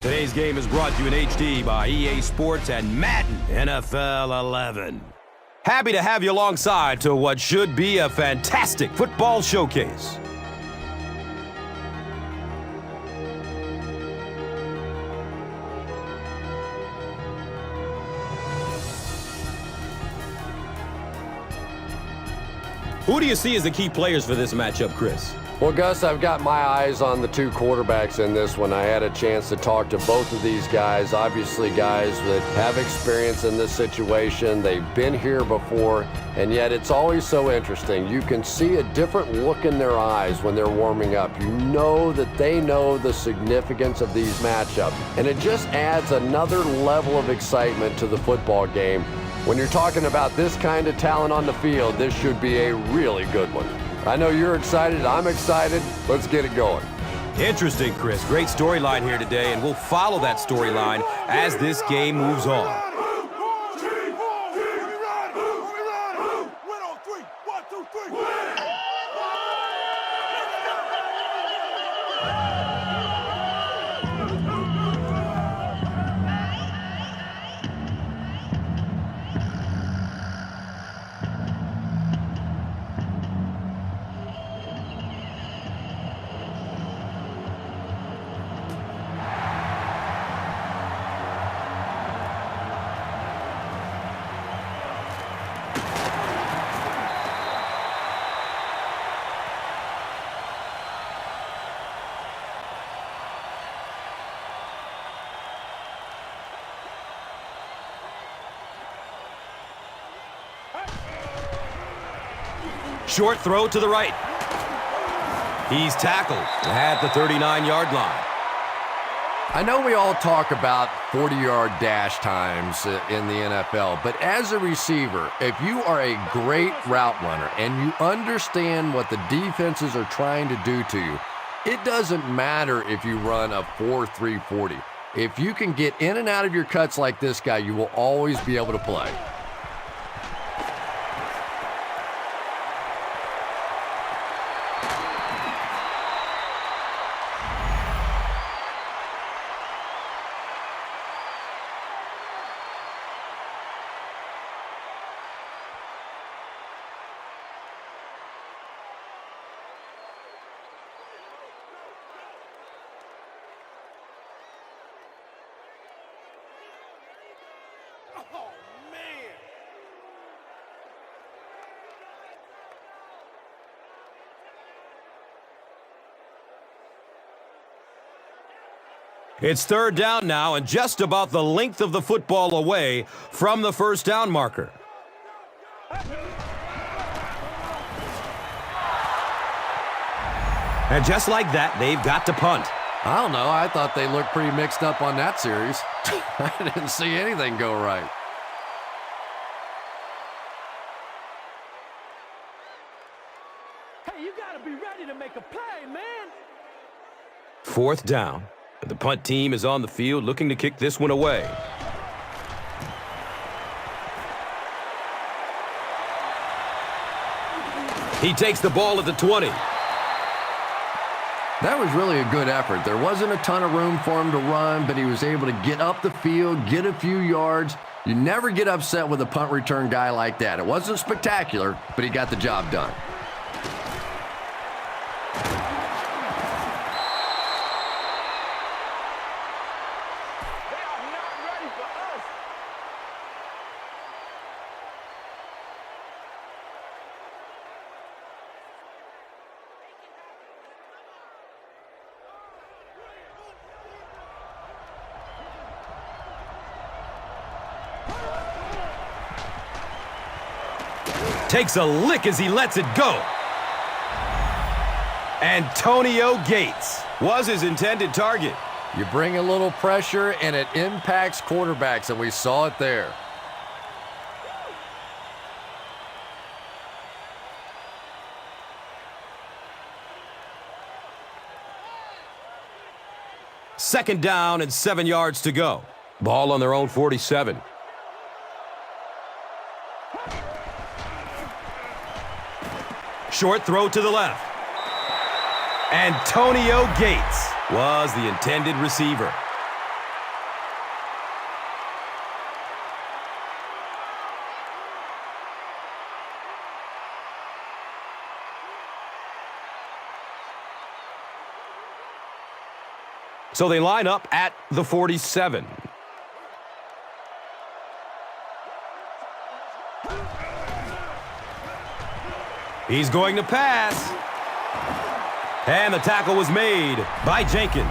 Today's game is brought to you in HD by EA Sports and Madden NFL 11. Happy to have you alongside to what should be a fantastic football showcase. Who do you see as the key players for this matchup, Chris? Well, Gus, I've got my eyes on the two quarterbacks in this one. I had a chance to talk to both of these guys, obviously guys that have experience in this situation. They've been here before, and yet it's always so interesting. You can see a different look in their eyes when they're warming up. You know that they know the significance of these matchups, and it just adds another level of excitement to the football game. When you're talking about this kind of talent on the field, this should be a really good one. I know you're excited. I'm excited. Let's get it going. Interesting, Chris. Great storyline here today, and we'll follow that storyline as this game moves on. Short throw to the right. He's tackled at the 39-yard line. I know we all talk about 40-yard dash times in the NFL, but as a receiver, if you are a great route runner and you understand what the defenses are trying to do to you, it doesn't matter if you run a 4.3 40. If you can get in and out of your cuts like this guy, you will always be able to play. It's third down now and just about the length of the football away from the first down marker. And just like that, they've got to punt. I don't know. I thought they looked pretty mixed up on that series. I didn't see anything go right. Hey, you gotta be ready to make a play, man. Fourth down. The punt team is on the field looking to kick this one away. He takes the ball at the 20. That was really a good effort. There wasn't a ton of room for him to run, but he was able to get up the field, get a few yards. You never get upset with a punt return guy like that. It wasn't spectacular, but he got the job done. Takes a lick as he lets it go. Antonio Gates was his intended target. You bring a little pressure, and it impacts quarterbacks, and we saw it there. Second down and 7 yards to go. Ball on their own 47. Short throw to the left. Antonio Gates was the intended receiver. So they line up at the 47. He's going to pass. And the tackle was made by Jenkins.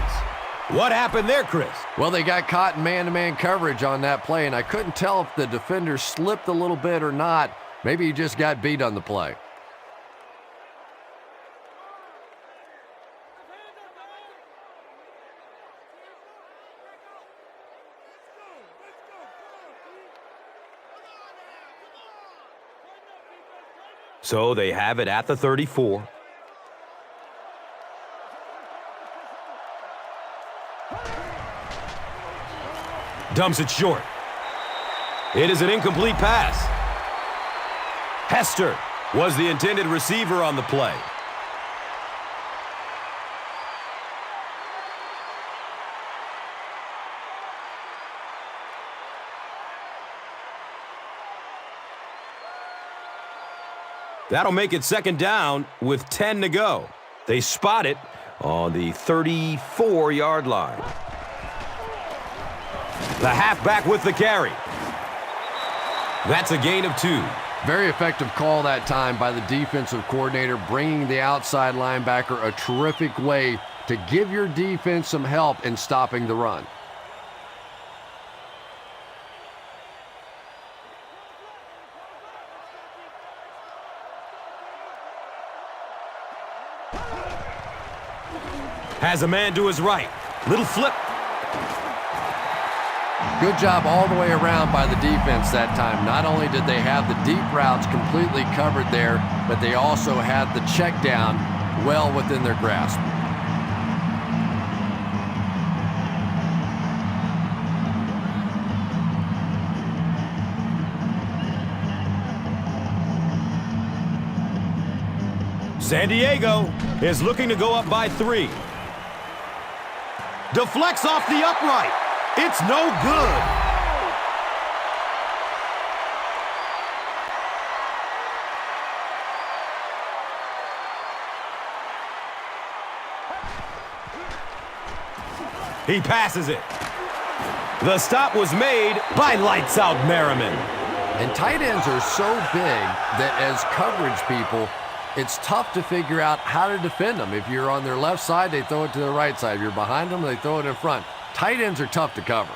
What happened there, Chris? Well, they got caught in man-to-man coverage on that play, and I couldn't tell if the defender slipped a little bit or not. Maybe he just got beat on the play. So they have it at the 34. Dumps it short. It is an incomplete pass. Hester was the intended receiver on the play. That'll make it second down with 10 to go. They spot it on the 34-yard line. The halfback with the carry. That's a gain of 2. Very effective call that time by the defensive coordinator, bringing the outside linebacker a terrific way to give your defense some help in stopping the run. Has a man to his right. Little flip. Good job all the way around by the defense that time. Not only did they have the deep routes completely covered there, but they also had the check down well within their grasp. San Diego is looking to go up by 3. Deflects off the upright. It's no good. He passes it. The stop was made by Lights Out Merriman. And tight ends are so big that as coverage people, it's tough to figure out how to defend them. If you're on their left side, they throw it to the right side. If you're behind them, they throw it in front. Tight ends are tough to cover.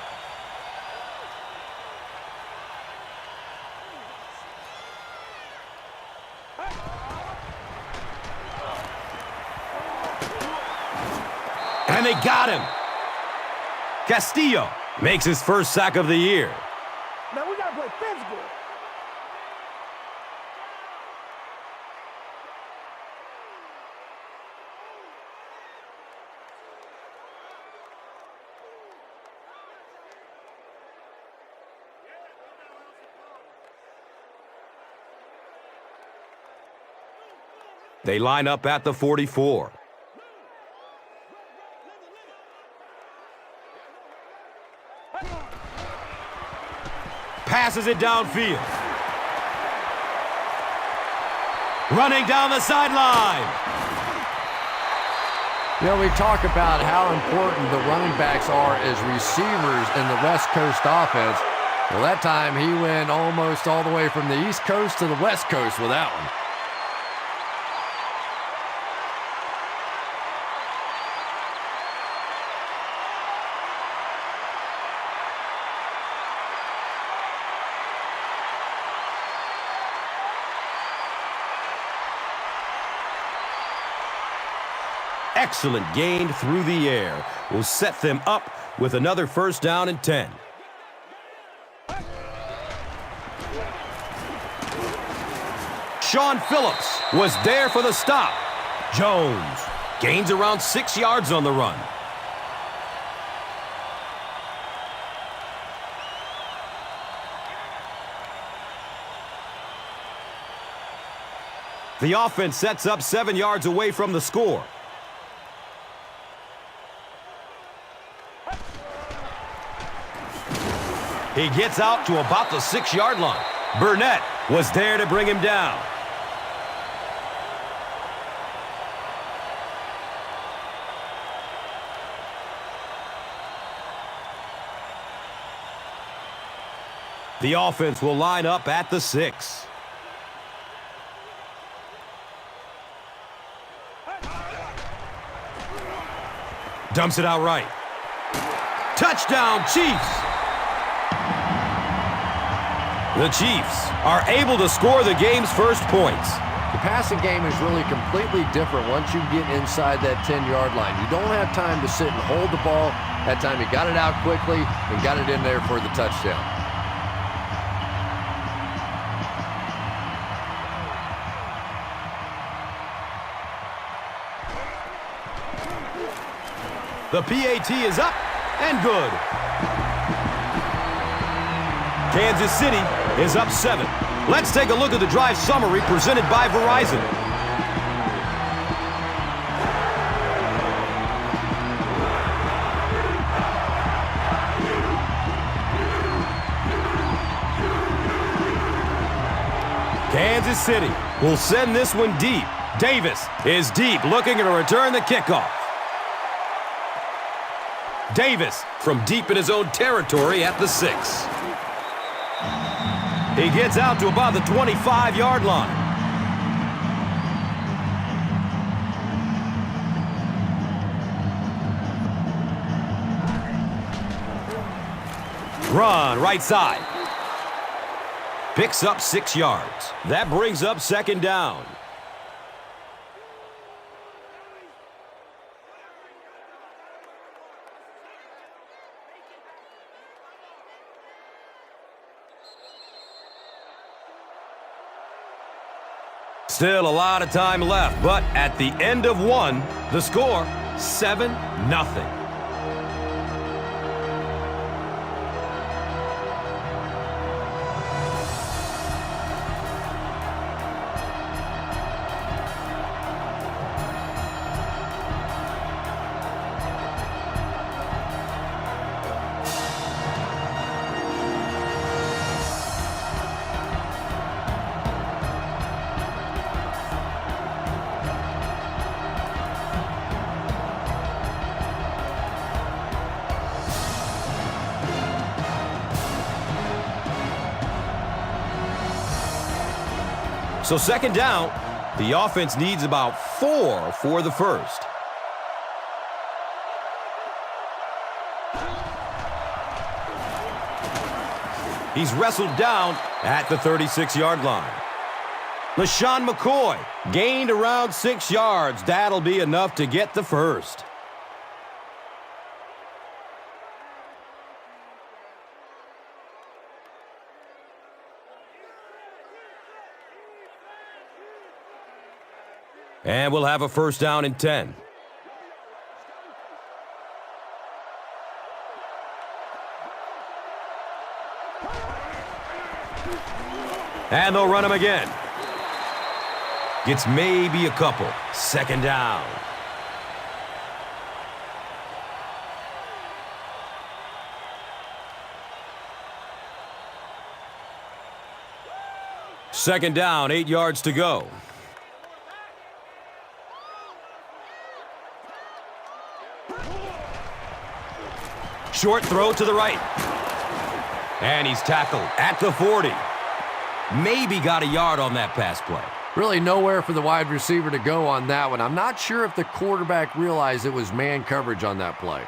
And they got him. Castillo makes his first sack of the year. Man, we gotta play physical. They line up at the 44. Passes it downfield. Running down the sideline. You know, we talk about how important the running backs are as receivers in the West Coast offense. Well, that time he went almost all the way from the East Coast to the West Coast with that one. Excellent gain through the air will set them up with another first down and 10. Sean Phillips was there for the stop. Jones gains around 6 yards on the run. The offense sets up 7 yards away from the score. He gets out to about the 6-yard line. Burnett was there to bring him down. The offense will line up at the 6. Dumps it out right. Touchdown, Chiefs! The Chiefs are able to score the game's first points. The passing game is really completely different once you get inside that 10-yard line. You don't have time to sit and hold the ball. That time you got it out quickly and got it in there for the touchdown. The PAT is up and good. Kansas City is up 7. Let's take a look at the drive summary presented by Verizon. Kansas City will send this one deep. Davis is deep, looking to return the kickoff. Davis from deep in his own territory at the 6. He gets out to about the 25-yard line. Run right side. Picks up 6 yards. That brings up second down. Still a lot of time left, but at the end of one, the score, 7-0. So second down, the offense needs about 4 for the first. He's wrestled down at the 36-yard line. LaShawn McCoy gained around 6 yards. That'll be enough to get the first. And we'll have a first down and 10. And they'll run him again. Gets maybe a couple. Second down. Second down, 8 yards to go. Short throw to the right. And he's tackled at the 40. Maybe got a yard on that pass play. Really nowhere for the wide receiver to go on that one. I'm not sure if the quarterback realized it was man coverage on that play.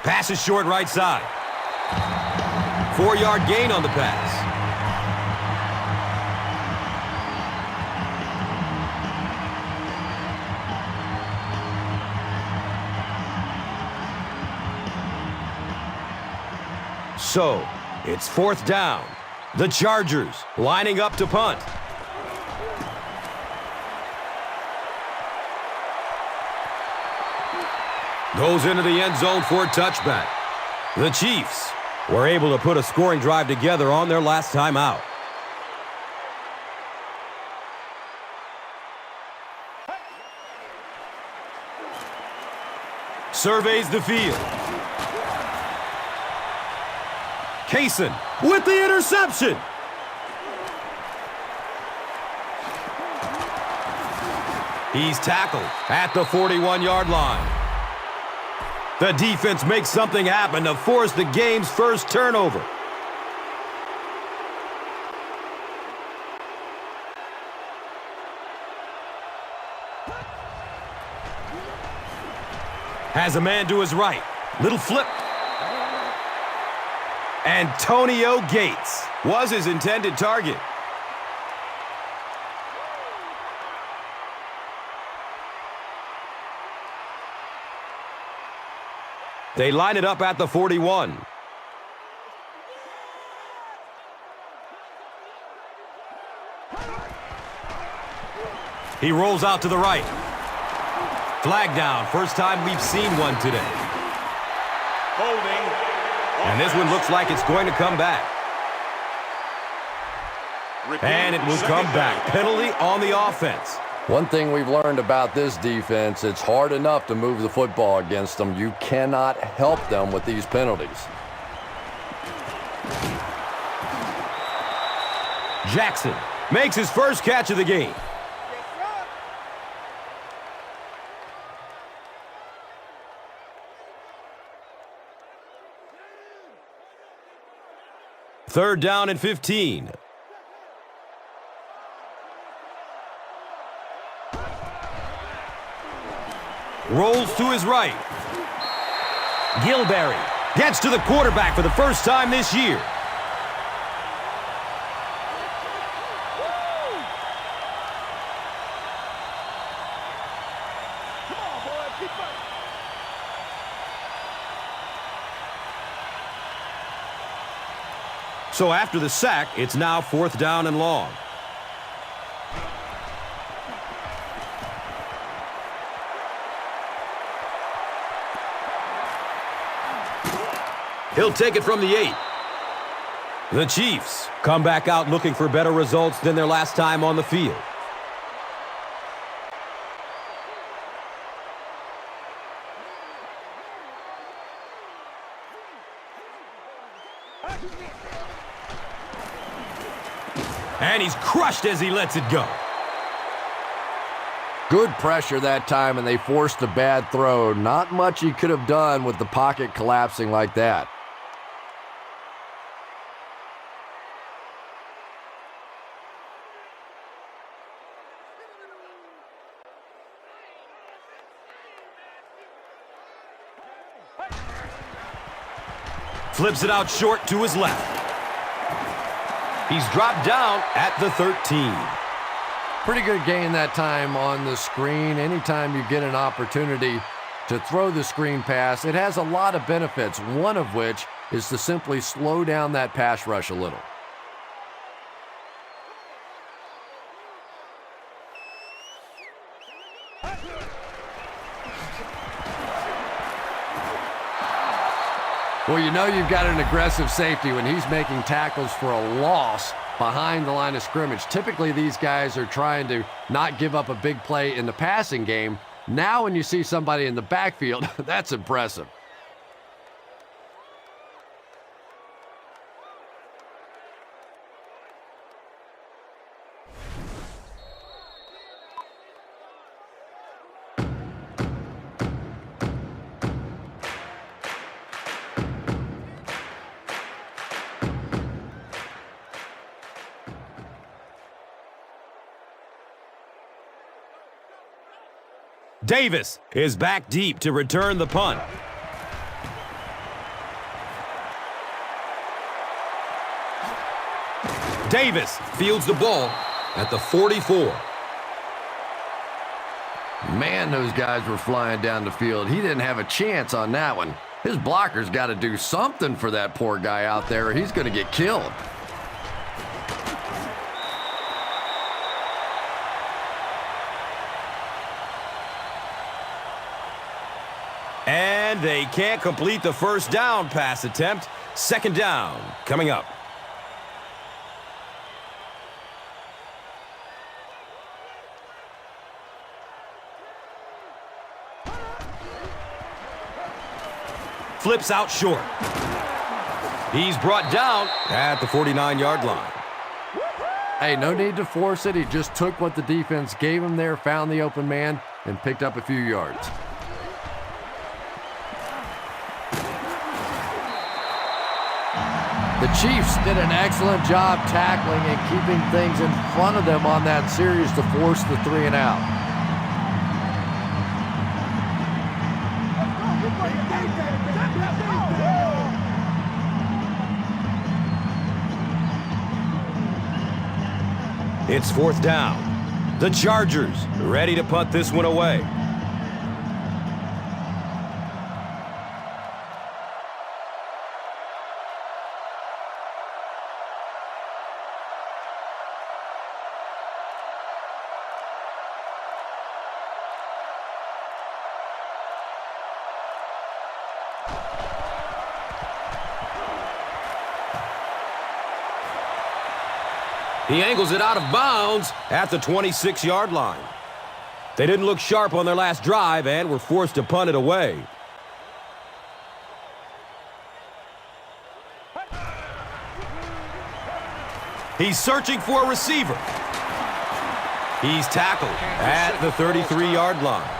Pass is short right side. 4-yard gain on the pass. So, it's fourth down. The Chargers lining up to punt. Goes into the end zone for a touchback. The Chiefs were able to put a scoring drive together on their last time out. Surveys the field. Kaysen with the interception. He's tackled at the 41-yard line. The defense makes something happen to force the game's first turnover. Has a man to his right. Little flip. Antonio Gates was his intended target. They line it up at the 41. He rolls out to the right. Flag down. First time we've seen one today. Holding. And this one looks like it's going to come back. And it will come back. Penalty on the offense. One thing we've learned about this defense, it's hard enough to move the football against them. You cannot help them with these penalties. Jackson makes his first catch of the game. Third down and 15. Rolls to his right. Gilberry gets to the quarterback for the first time this year. So after the sack, it's now fourth down and long. He'll take it from the 8. The Chiefs come back out looking for better results than their last time on the field. And he's crushed as he lets it go. Good pressure that time, and they forced a bad throw. Not much he could have done with the pocket collapsing like that. Flips it out short to his left. He's dropped down at the 13. Pretty good gain that time on the screen. Anytime you get an opportunity to throw the screen pass, it has a lot of benefits, one of which is to simply slow down that pass rush a little. Well, you know you've got an aggressive safety when he's making tackles for a loss behind the line of scrimmage. Typically, these guys are trying to not give up a big play in the passing game. Now, when you see somebody in the backfield, that's impressive. Davis is back deep to return the punt. Davis fields the ball at the 44. Man, those guys were flying down the field. He didn't have a chance on that one. His blocker's got to do something for that poor guy out there, or he's going to get killed. And they can't complete the first down pass attempt. Second down coming up. Flips out short. He's brought down at the 49-yard line. Hey, no need to force it. He just took what the defense gave him there, found the open man, and picked up a few yards. The Chiefs did an excellent job tackling and keeping things in front of them on that series to force the 3-and-out. It's 4th down. The Chargers ready to punt this one away. He angles it out of bounds at the 26-yard line. They didn't look sharp on their last drive and were forced to punt it away. He's searching for a receiver. He's tackled at the 33-yard line.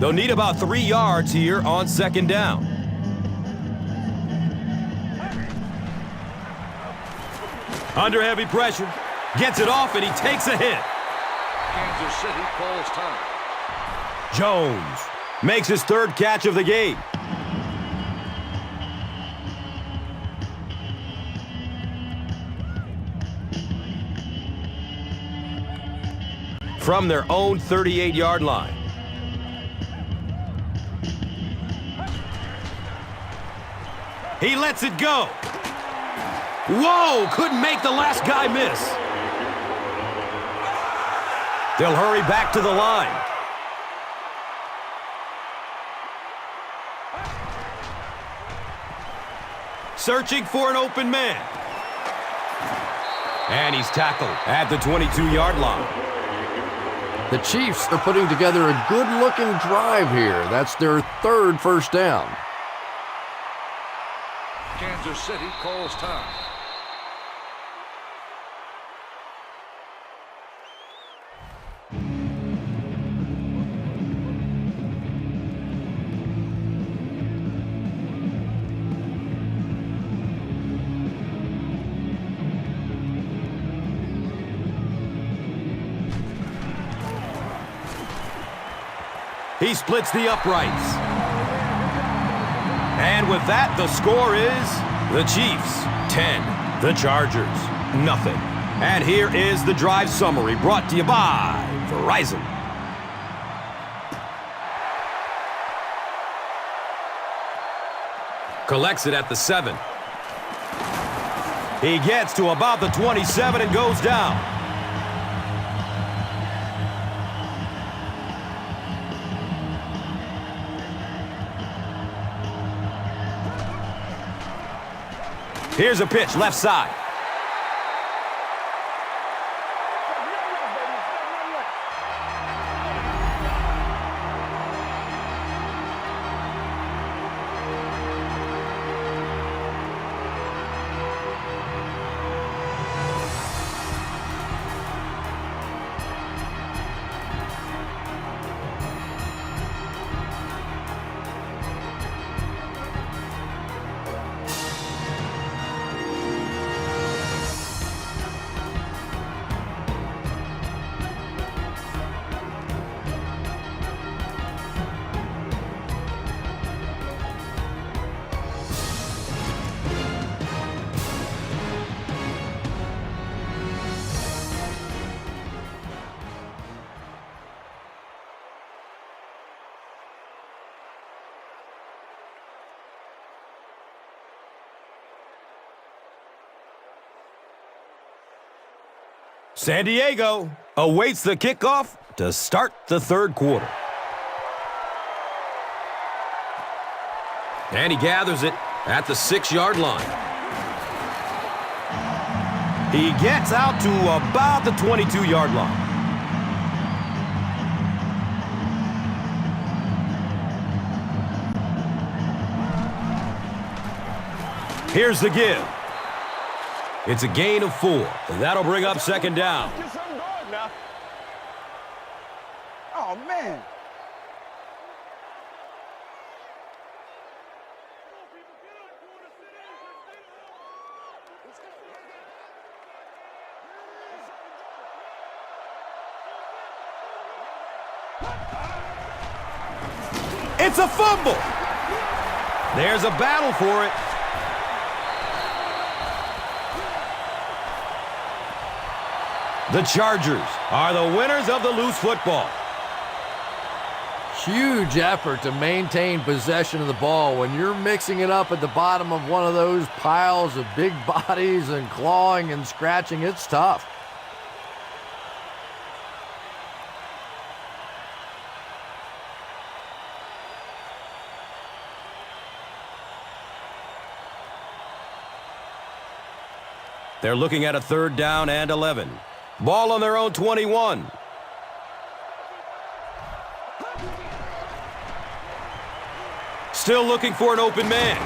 They'll need about 3 yards here on 2nd down. Under heavy pressure. Gets it off and he takes a hit. Kansas City calls time. Jones makes his 3rd catch of the game. From their own 38-yard line. He lets it go. Whoa, couldn't make the last guy miss. They'll hurry back to the line. Searching for an open man. And he's tackled at the 22-yard line. The Chiefs are putting together a good-looking drive here. That's their 3rd first down. Kansas City calls time. He splits the uprights. And with that, the score is the Chiefs 10, the Chargers nothing. And here is the drive summary brought to you by Verizon. Collects it at the 7. He gets to about the 27 and goes down. Here's a pitch, left side. San Diego awaits the kickoff to start the 3rd quarter. And he gathers it at the 6-yard line. He gets out to about the 22-yard line. Here's the give. It's a gain of 4. And that'll bring up second down. Get something going now. Oh, man. It's a fumble. There's a battle for it. The Chargers are the winners of the loose football. Huge effort to maintain possession of the ball. When you're mixing it up at the bottom of one of those piles of big bodies and clawing and scratching, it's tough. They're looking at a 3rd down and 11. Ball on their own 21. Still looking for an open man.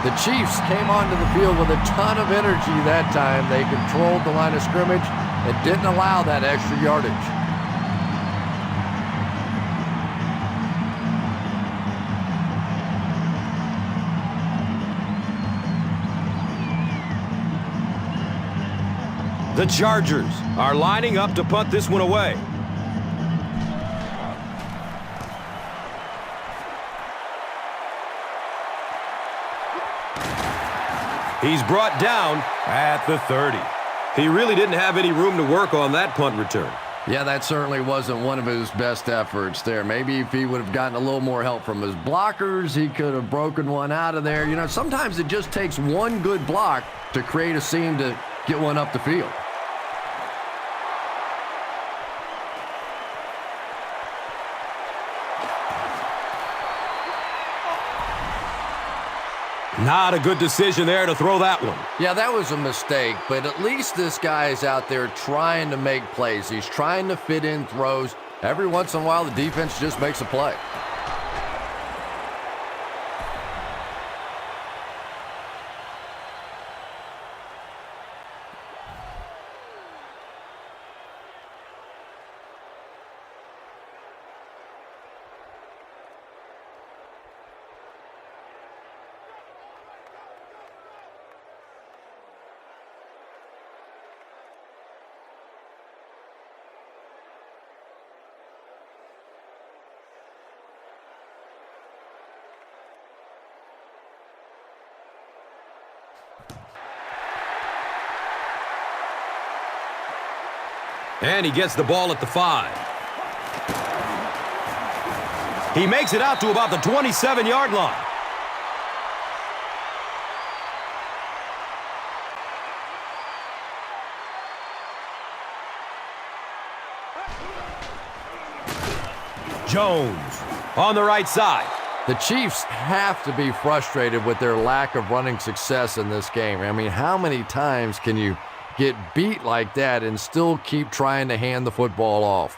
The Chiefs came onto the field with a ton of energy that time. They controlled the line of scrimmage and didn't allow that extra yardage. The Chargers are lining up to punt this one away. He's brought down at the 30. He really didn't have any room to work on that punt return. Yeah, that certainly wasn't one of his best efforts there. Maybe if he would have gotten a little more help from his blockers, he could have broken one out of there. You know, sometimes it just takes one good block to create a seam to get one up the field. Not a good decision there to throw that one. Yeah, that was a mistake, but at least this guy is out there trying to make plays. He's trying to fit in throws. Every once in a while, the defense just makes a play. And he gets the ball at the 5. He makes it out to about the 27-yard line. Jones on the right side. The Chiefs have to be frustrated with their lack of running success in this game. I mean, how many times can you get beat like that and still keep trying to hand the football off?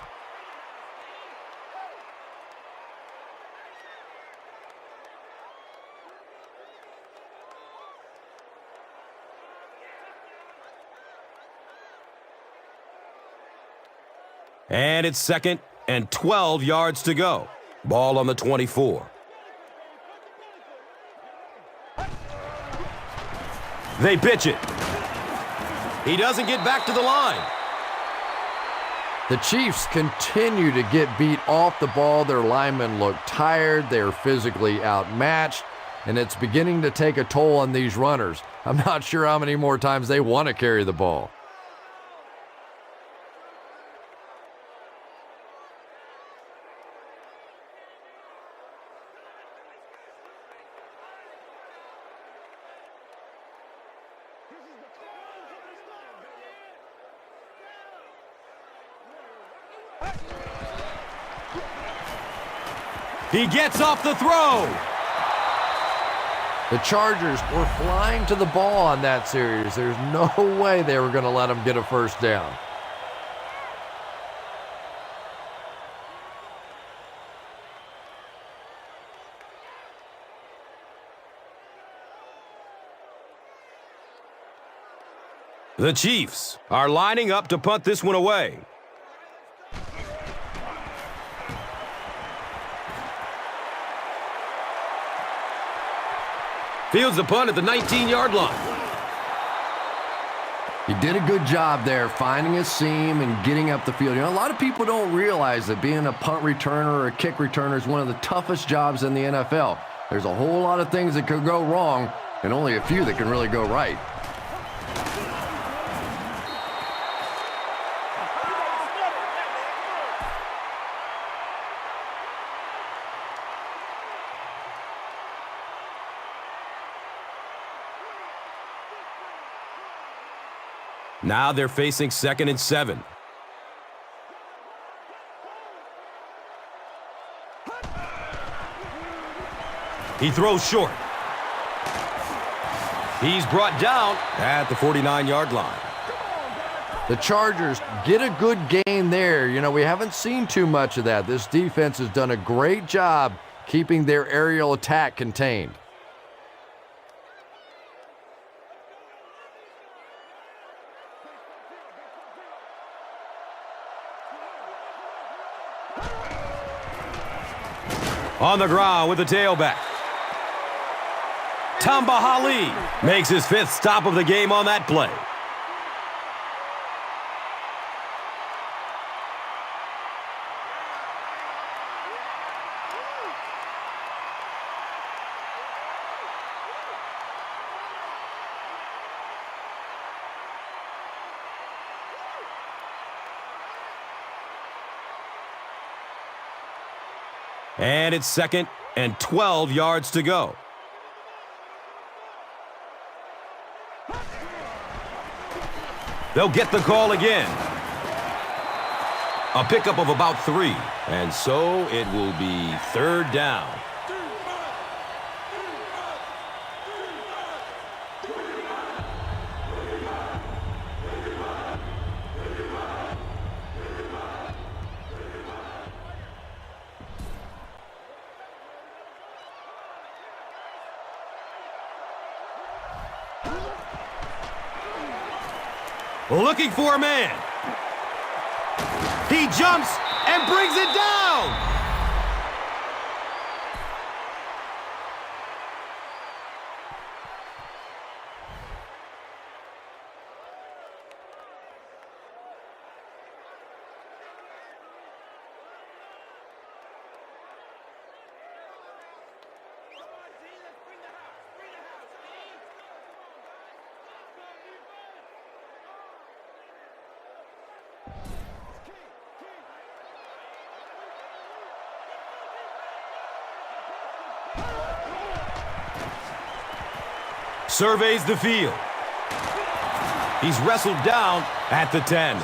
And it's 2nd and 12 yards to go. Ball on the 24. They pitch it. He doesn't get back to the line. The Chiefs continue to get beat off the ball. Their linemen look tired. They're physically outmatched, and it's beginning to take a toll on these runners. I'm not sure how many more times they want to carry the ball. He gets off the throw. The Chargers were flying to the ball on that series. There's no way they were going to let them get a first down. The Chiefs are lining up to punt this one away. Fields the punt at the 19-yard line. He did a good job there finding a seam and getting up the field. You know, a lot of people don't realize that being a punt returner or a kick returner is one of the toughest jobs in the NFL. There's a whole lot of things that could go wrong and only a few that can really go right. Now they're facing 2nd and 7. He throws short. He's brought down at the 49-yard line. The Chargers get a good gain there. You know, we haven't seen too much of that. This defense has done a great job keeping their aerial attack contained. On the ground with the tailback. Tamba Hali makes his 5th stop of the game on that play. And it's 2nd and 12 yards to go. They'll get the call again. A pickup of about 3. And so it will be 3rd down. Looking for a man. He jumps and brings it down. Surveys the field. He's wrestled down at the 10.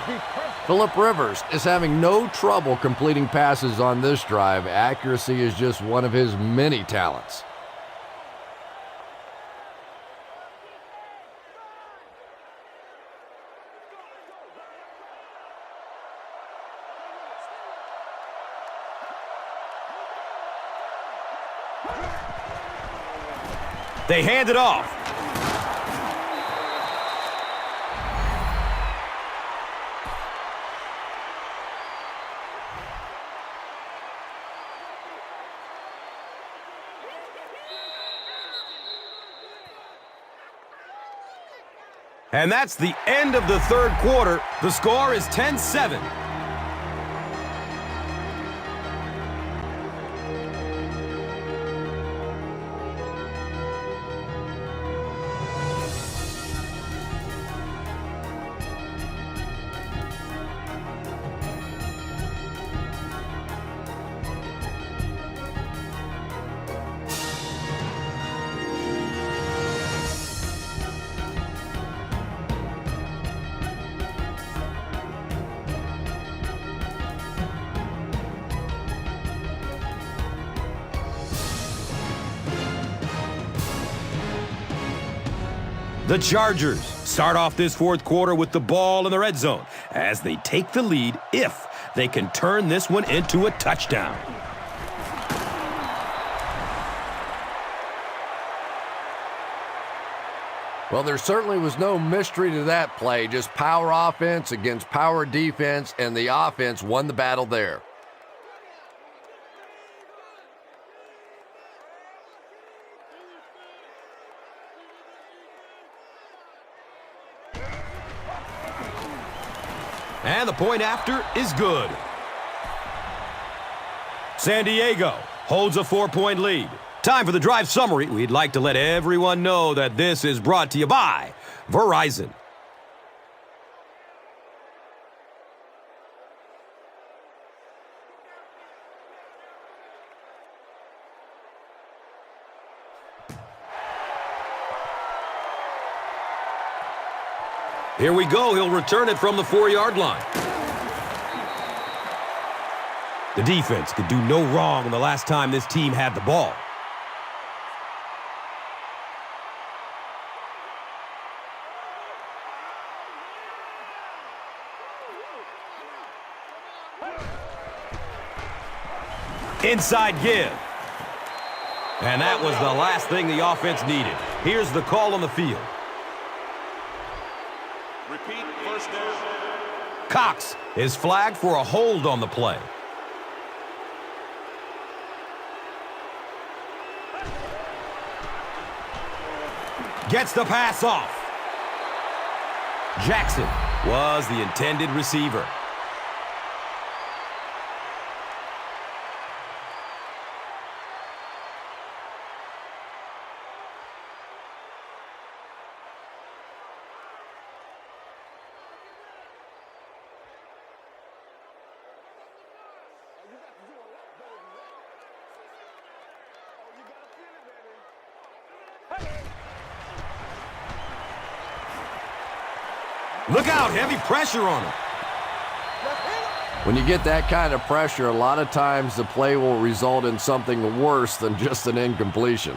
Phillip Rivers is having no trouble completing passes on this drive. Accuracy is just one of his many talents. They hand it off. And that's the end of the 3rd quarter. The score is 10-7. The Chargers start off this fourth quarter with the ball in the red zone as they take the lead if they can turn this one into a touchdown. Well, there certainly was no mystery to that play. Just power offense against power defense, and the offense won the battle there. And the point after is good. San Diego holds a 4-point lead. Time for the drive summary. We'd like to let everyone know that this is brought to you by Verizon. Here we go. He'll return it from the 4-yard line. The defense could do no wrong the last time this team had the ball. Inside give. And that was the last thing the offense needed. Here's the call on the field. Repeat first down. Cox is flagged for a hold on the play. Gets the pass off. Jackson was the intended receiver. Look out, heavy pressure on him. When you get that kind of pressure, a lot of times the play will result in something worse than just an incompletion.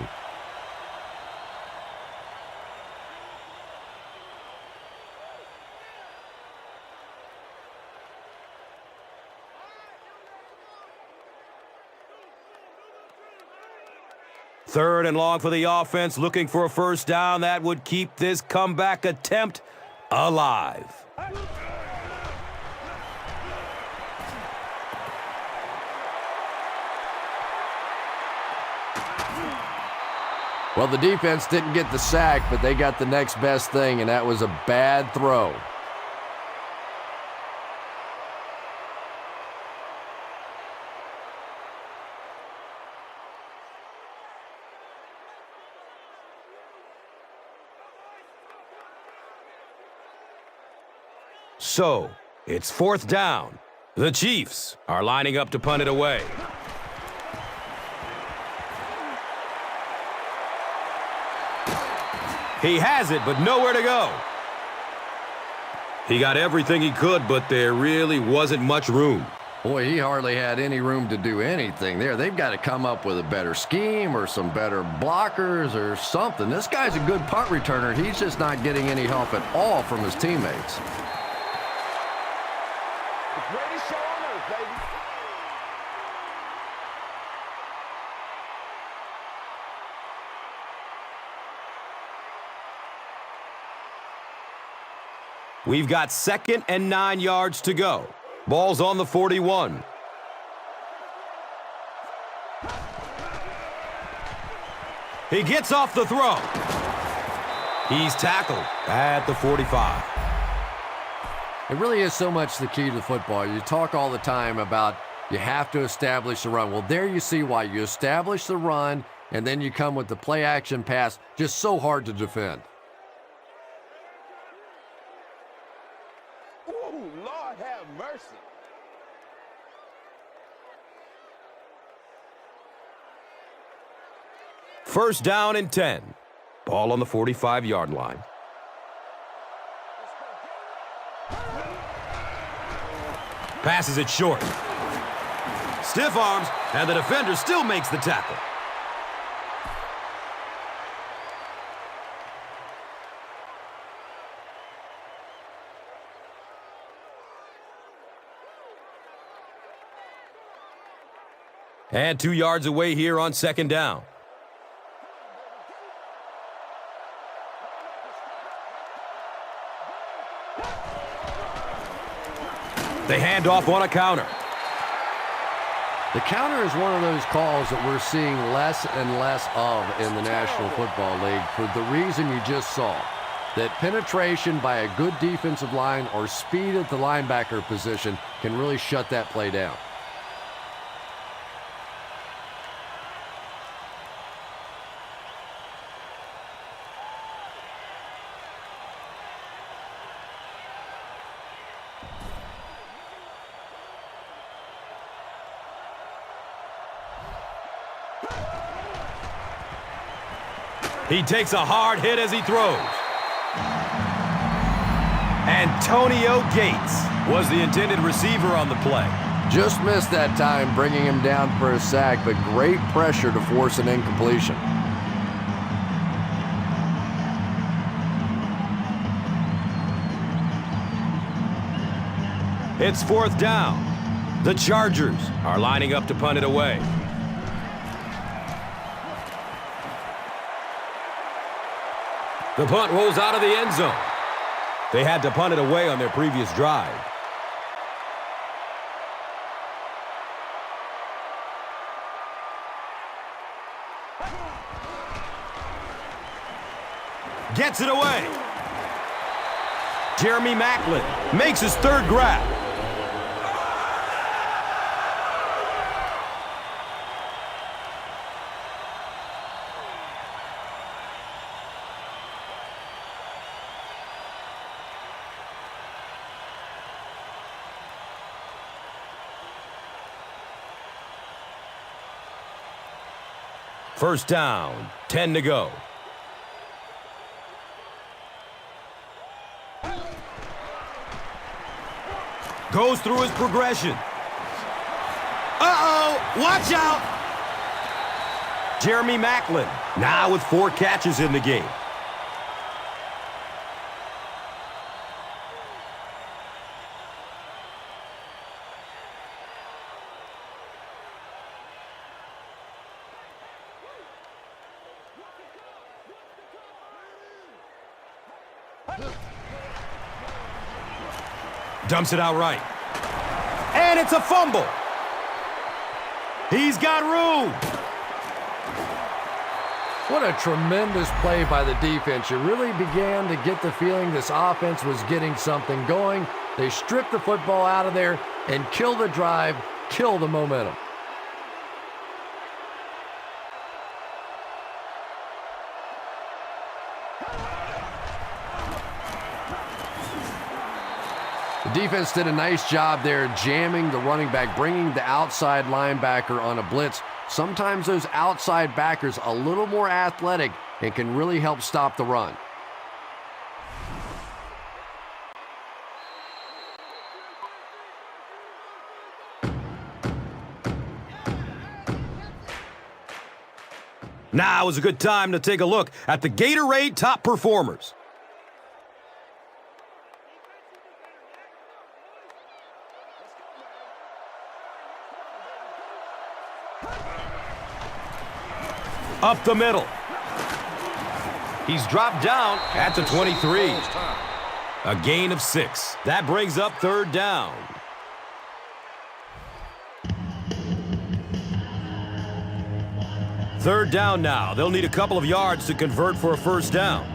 Third and long for the offense, looking for a first down. That would keep this comeback attempt alive. Well, the defense didn't get the sack, but they got the next best thing, and that was a bad throw. So, it's fourth down. The Chiefs are lining up to punt it away. He has it, but nowhere to go. He got everything he could, but there really wasn't much room. Boy, he hardly had any room to do anything there. They've got to come up with a better scheme or some better blockers or something. This guy's a good punt returner. He's just not getting any help at all from his teammates. Greatest show on earth, baby. We've got 2nd and 9 yards to go. Ball's on the 41. He gets off the throw. He's tackled at the 45. It really is so much the key to football. You talk all the time about you have to establish the run. Well, there you see why. You establish the run, and then you come with the play-action pass. Just so hard to defend. Ooh, Lord have mercy. First down and 10. Ball on the 45-yard line. Passes it short. Stiff arms, and the defender still makes the tackle. And 2 yards away here on second down. They hand off on a counter. The counter is one of those calls that we're seeing less and less of in the National Football League for the reason you just saw. That penetration by a good defensive line or speed at the linebacker position can really shut that play down. He takes a hard hit as he throws. Antonio Gates was the intended receiver on the play. Just missed that time, bringing him down for a sack, but great pressure to force an incompletion. It's fourth down. The Chargers are lining up to punt it away. The punt rolls out of the end zone. They had to punt it away on their previous drive. Gets it away. Jeremy Maclin makes his third grab. First down, 10 to go. Goes through his progression. Uh-oh, watch out! Jeremy Maclin, now with 4 catches in the game. Dumps it out right. And it's a fumble. He's got room. What a tremendous play by the defense. You really began to get the feeling this offense was getting something going. They stripped the football out of there and kill the drive, kill the momentum. The defense did a nice job there jamming the running back, bringing the outside linebacker on a blitz. Sometimes those outside backers a little more athletic and can really help stop the run. Now is a good time to take a look at the Gatorade top performers. Up the middle. He's dropped down at the 23. A gain of 6. That brings up third down. Third down now. They'll need a couple of yards to convert for a first down.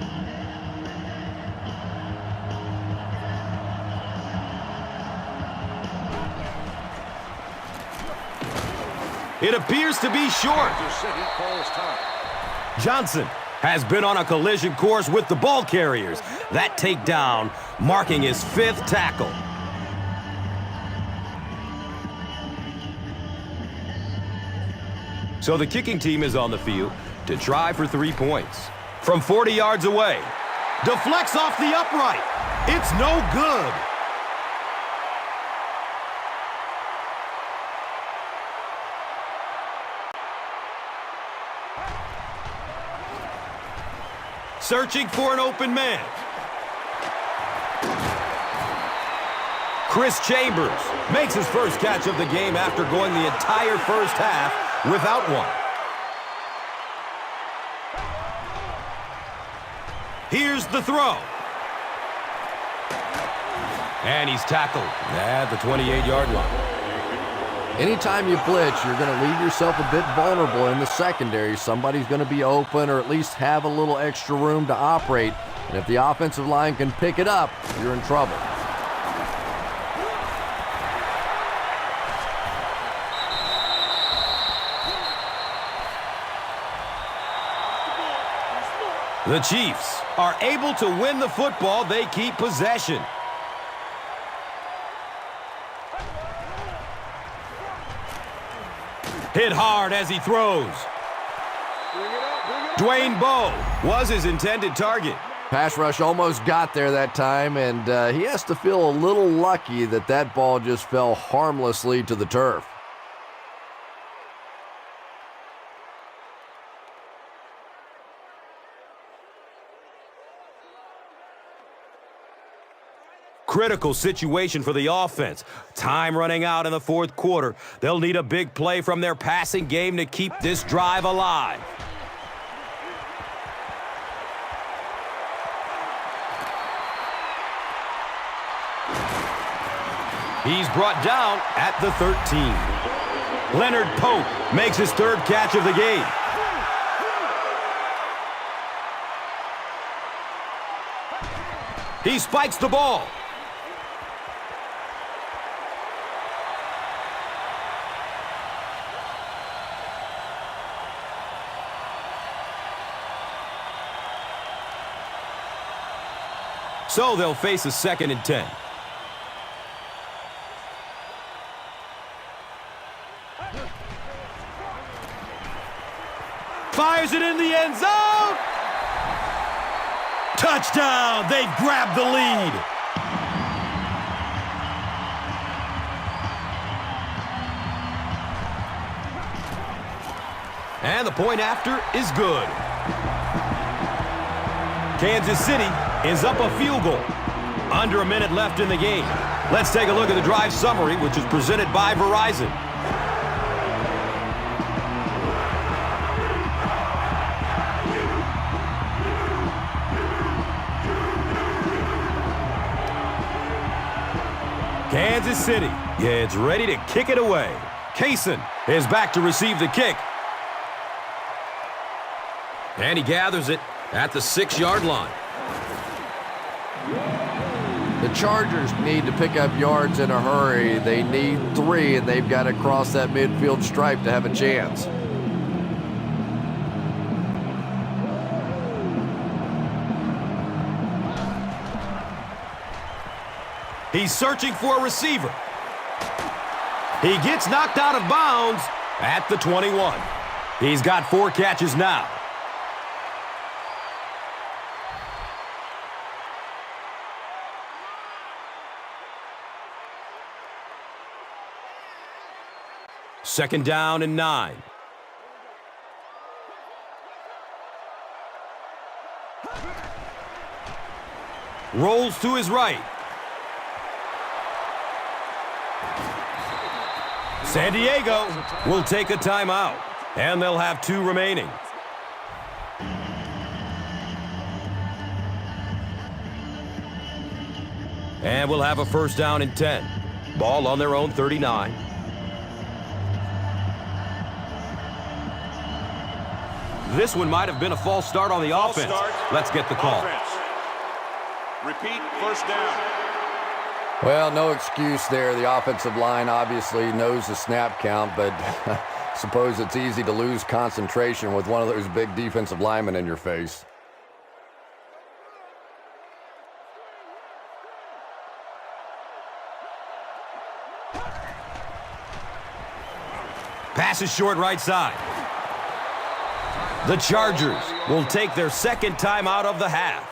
It appears to be short. Johnson has been on a collision course with the ball carriers. That takedown marking his 5th tackle. So the kicking team is on the field to try for 3 points. From 40 yards away. Deflects off the upright. It's no good. Searching for an open man. Chris Chambers makes his first catch of the game after going the entire first half without one. Here's the throw. And he's tackled at the 28-yard line. Anytime you blitz, you're going to leave yourself a bit vulnerable in the secondary. Somebody's going to be open or at least have a little extra room to operate. And if the offensive line can pick it up, you're in trouble. The Chiefs are able to win the football. They keep possession. Hit hard as he throws. Dwayne Bowe was his intended target. Pass rush almost got there that time, and he has to feel a little lucky that that ball just fell harmlessly to the turf. Critical situation for the offense. Time running out in the fourth quarter. They'll need a big play from their passing game to keep this drive alive. He's brought down at the 13. Leonard Pope makes his third catch of the game. He spikes the ball. So they'll face a 2nd and 10. Fires it in the end zone. Touchdown! They grab the lead. And the point after is good. Kansas City is up a field goal. Under a minute left in the game. Let's take a look at the drive summary, which is presented by Verizon. Kansas City gets ready to kick it away. Kaysen is back to receive the kick. And he gathers it at the 6-yard line. The Chargers need to pick up yards in a hurry. They need 3, and they've got to cross that midfield stripe to have a chance. He's searching for a receiver. He gets knocked out of bounds at the 21. He's got 4 catches now. Second down and 9. Rolls to his right. San Diego will take a timeout, and they'll have 2 remaining. And we'll have a first down and 10. Ball on their own 39. This one might have been a false start on the offense. Let's get the call. Repeat, first down. Well, no excuse there. The offensive line obviously knows the snap count, but I suppose it's easy to lose concentration with one of those big defensive linemen in your face. Pass is short right side. The Chargers will take their second timeout of the half.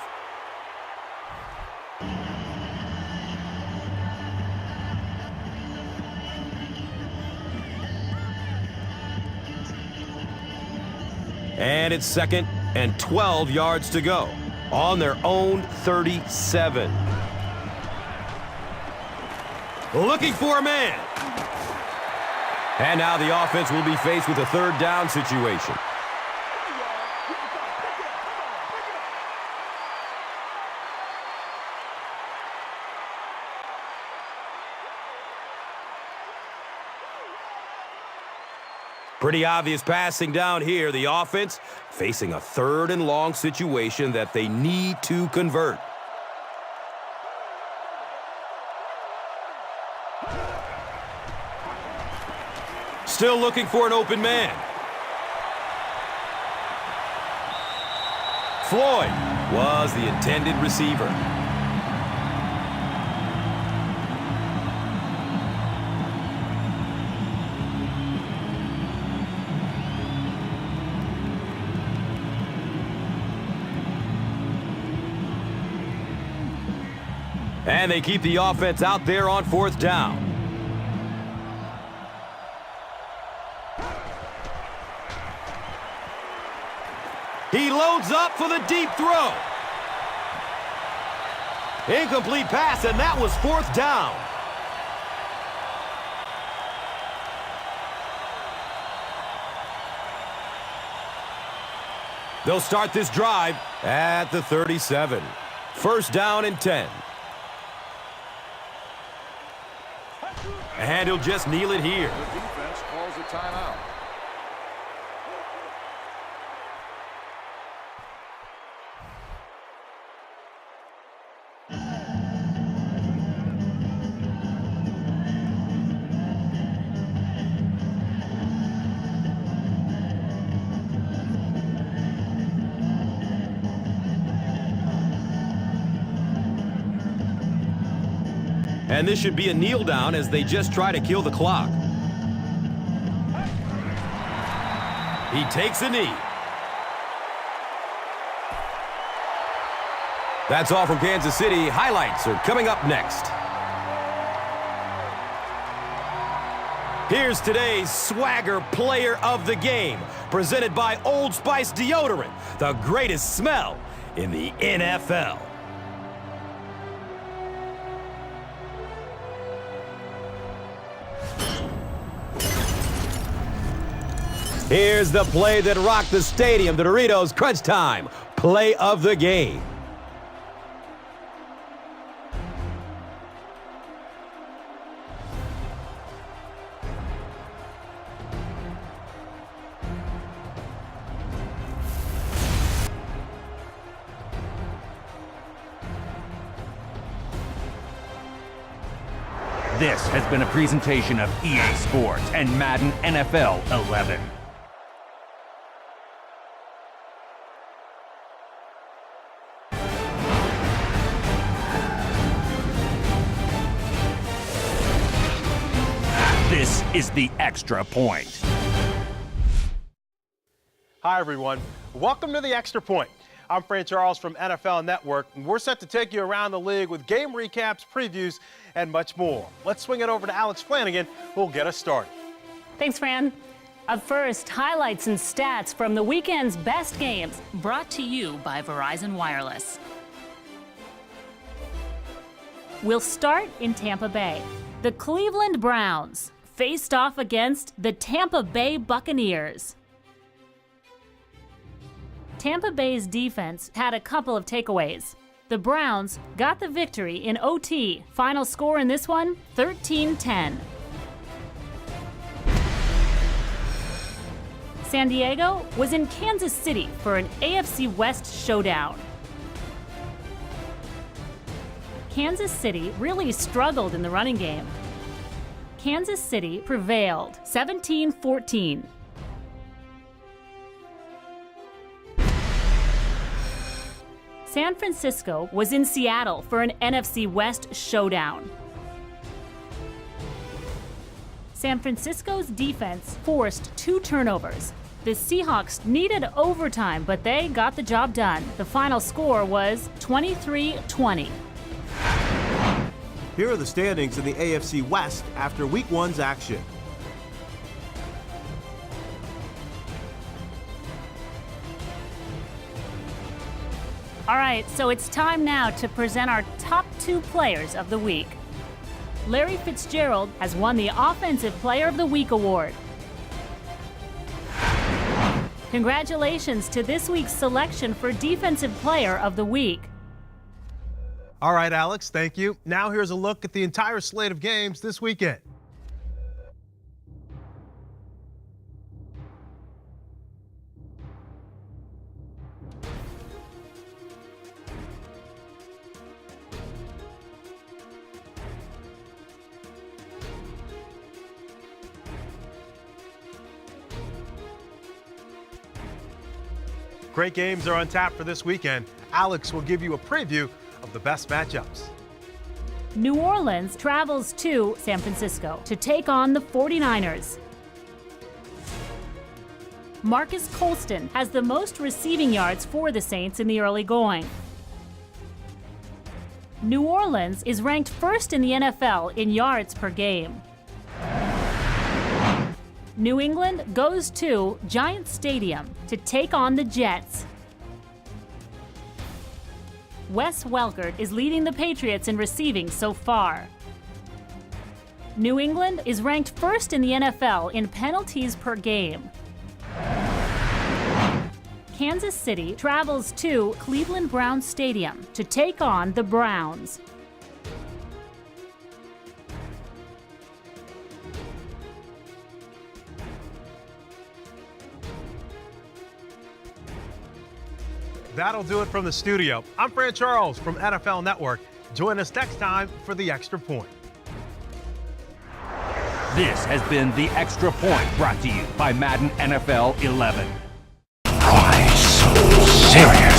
And it's 2nd and 12 yards to go on their own 37. Looking for a man. And now the offense will be faced with a third down situation. Pretty obvious passing down here. The offense facing a third and long situation that they need to convert. Still looking for an open man. Floyd was the intended receiver. And they keep the offense out there on fourth down. He loads up for the deep throw. Incomplete pass, and that was fourth down. They'll start this drive at the 37. First down and 10. And he'll just kneel it here. The defense calls a timeout. And this should be a kneel down as they just try to kill the clock. He takes a knee. That's all from Kansas City. Highlights are coming up next. Here's today's Swagger Player of the Game, presented by Old Spice Deodorant, the greatest smell in the NFL. Here's the play that rocked the stadium, the Doritos Crunch Time Play of the Game. This has been a presentation of EA Sports and Madden NFL 11. This is the Extra Point. Hi, everyone. Welcome to the Extra Point. I'm Fran Charles from NFL Network, and we're set to take you around the league with game recaps, previews, and much more. Let's swing it over to Alex Flanagan, who'll get us started. Thanks, Fran. Up first, highlights and stats from the weekend's best games, brought to you by Verizon Wireless. We'll start in Tampa Bay. The Cleveland Browns faced off against the Tampa Bay Buccaneers. Tampa Bay's defense had a couple of takeaways. The Browns got the victory in OT. Final score in this one, 13-10. San Diego was in Kansas City for an AFC West showdown. Kansas City really struggled in the running game. Kansas City prevailed, 17-14. San Francisco was in Seattle for an NFC West showdown. San Francisco's defense forced 2 turnovers. The Seahawks needed overtime, but they got the job done. The final score was 23-20. Here are the standings in the AFC West after Week 1's action. All right, so it's time now to present our top 2 players of the week. Larry Fitzgerald has won the Offensive Player of the Week award. Congratulations to this week's selection for Defensive Player of the Week. All right, Alex, thank you. Now here's a look at the entire slate of games this weekend. Great games are on tap for this weekend. Alex will give you a preview of the best matchups. New Orleans travels to San Francisco to take on the 49ers. Marcus Colston has the most receiving yards for the Saints in the early going. New Orleans is ranked first in the NFL in yards per game. New England goes to Giants Stadium to take on the Jets. Wes Welker is leading the Patriots in receiving so far. New England is ranked first in the NFL in penalties per game. Kansas City travels to Cleveland Browns Stadium to take on the Browns. That'll do it from the studio. I'm Fran Charles from NFL Network. Join us next time for The Extra Point. This has been The Extra Point, brought to you by Madden NFL 11. Why so serious?